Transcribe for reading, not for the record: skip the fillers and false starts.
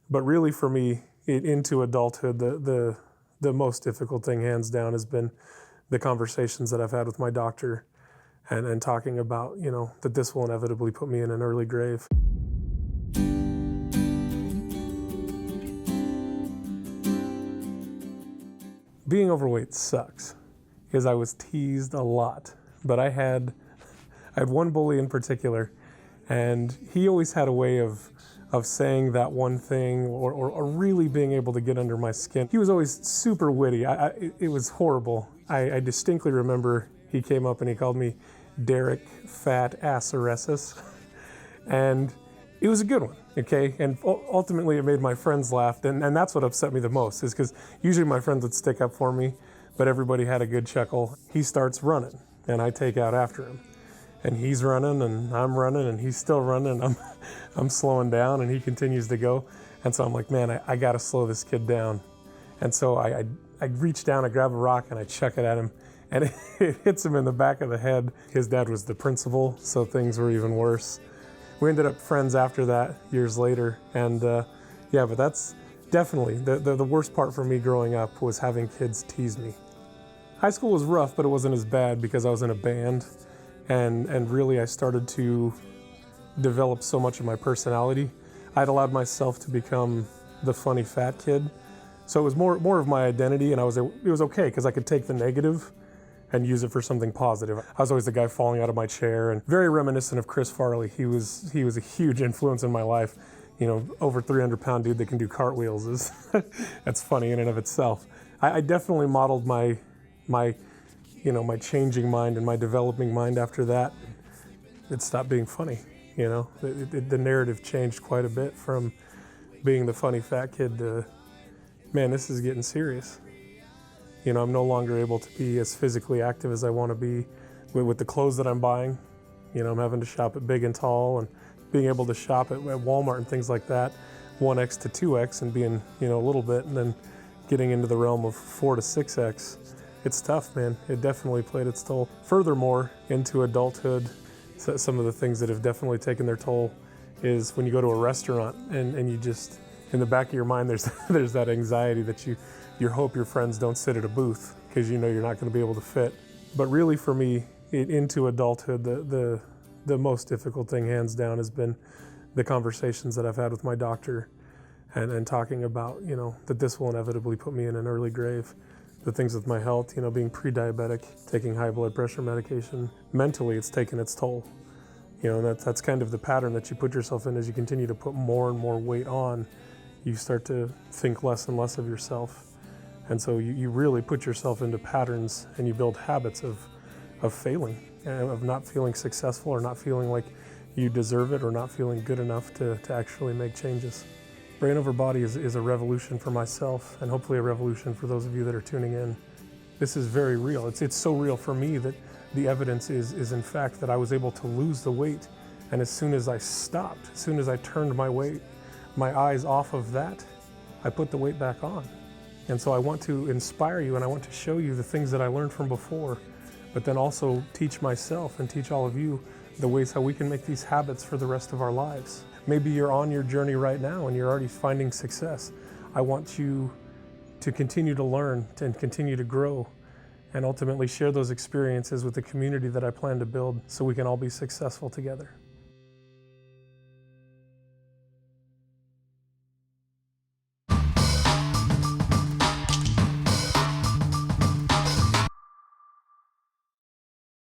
But really for me, into adulthood, the most difficult thing, hands down, has been the conversations that I've had with my doctor and talking about, that this will inevitably put me in an early grave. Being overweight sucks, because I was teased a lot. But I had one bully in particular, and he always had a way of saying that one thing or really being able to get under my skin. He was always super witty. It was horrible. I distinctly remember he came up and he called me Derek Ausseresses, and it was a good one, okay? And ultimately it made my friends laugh, and that's what upset me the most, is because usually my friends would stick up for me, but everybody had a good chuckle. He starts running, and I take out after him. And he's running, and I'm running, and he's still running, and I'm slowing down, and he continues to go. And so I'm like, man, I gotta slow this kid down. And so I reach down, I grab a rock, and I chuck it at him, and it hits him in the back of the head. His dad was the principal, so things were even worse. We ended up friends after that, years later, and yeah, but that's definitely the worst part for me growing up, was having kids tease me. High school was rough, but it wasn't as bad because I was in a band. And really I started to develop so much of my personality. I'd allowed myself to become the funny fat kid. So it was more of my identity, and it was okay because I could take the negative and use it for something positive. I was always the guy falling out of my chair, and very reminiscent of Chris Farley. He was a huge influence in my life. Over 300-pound dude that can do cartwheels that's funny in and of itself. I definitely modeled my changing mind and my developing mind after that. It stopped being funny, The narrative changed quite a bit from being the funny fat kid to, man, this is getting serious. I'm no longer able to be as physically active as I want to be with the clothes that I'm buying. I'm having to shop at Big and Tall, and being able to shop at Walmart and things like that, 1X to 2X, and being, a little bit, and then getting into the realm of 4 to 6X. It's tough, man. It definitely played its toll. Furthermore, into adulthood, some of the things that have definitely taken their toll is when you go to a restaurant and you just, in the back of your mind, there's that anxiety that you hope your friends don't sit at a booth because you're not going to be able to fit. But really for me, into adulthood, the most difficult thing, hands down, has been the conversations that I've had with my doctor and talking about, that this will inevitably put me in an early grave. The things with my health, being pre-diabetic, taking high blood pressure medication. Mentally, it's taken its toll. And that's kind of the pattern that you put yourself in. As you continue to put more and more weight on, you start to think less and less of yourself. And so you really put yourself into patterns, and you build habits of failing, of not feeling successful, or not feeling like you deserve it, or not feeling good enough to actually make changes. Brain Over Body is a revolution for myself, and hopefully a revolution for those of you that are tuning in. This is very real. It's so real for me that the evidence is in fact that I was able to lose the weight, and as soon as I stopped, as soon as I turned my eyes off of that, I put the weight back on. And so I want to inspire you, and I want to show you the things that I learned from before, but then also teach myself and teach all of you the ways how we can make these habits for the rest of our lives. Maybe you're on your journey right now and you're already finding success. I want you to continue to learn and continue to grow, and ultimately share those experiences with the community that I plan to build so we can all be successful together.